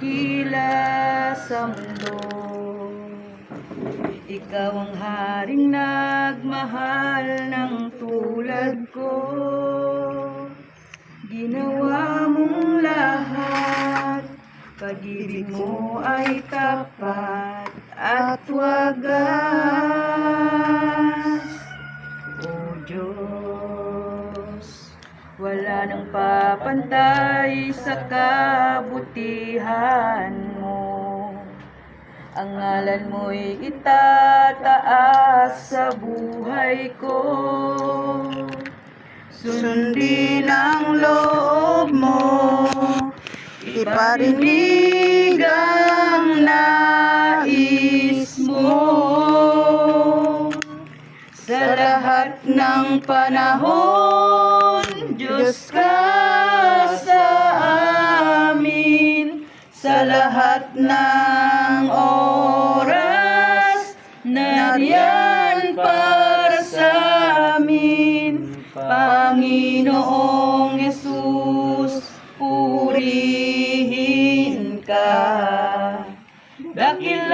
dakila sa mundo. Ikaw ang haring nagmahal ng tulad ko. Ginawa mong lahat, pag-ibig mo ay tapat at wagas. O Diyos, wala nang papantay sa kabutihan mo. Ang ngalan mo'y itataas sa buhay ko. Sundin ang loob mo, iparinig ang nais mo. Sa lahat ng panahon, Diyos ka sa amin. Sa lahat ng oras, nariyan para sa amin. Panginoong Yesus, purihin ka. Dakila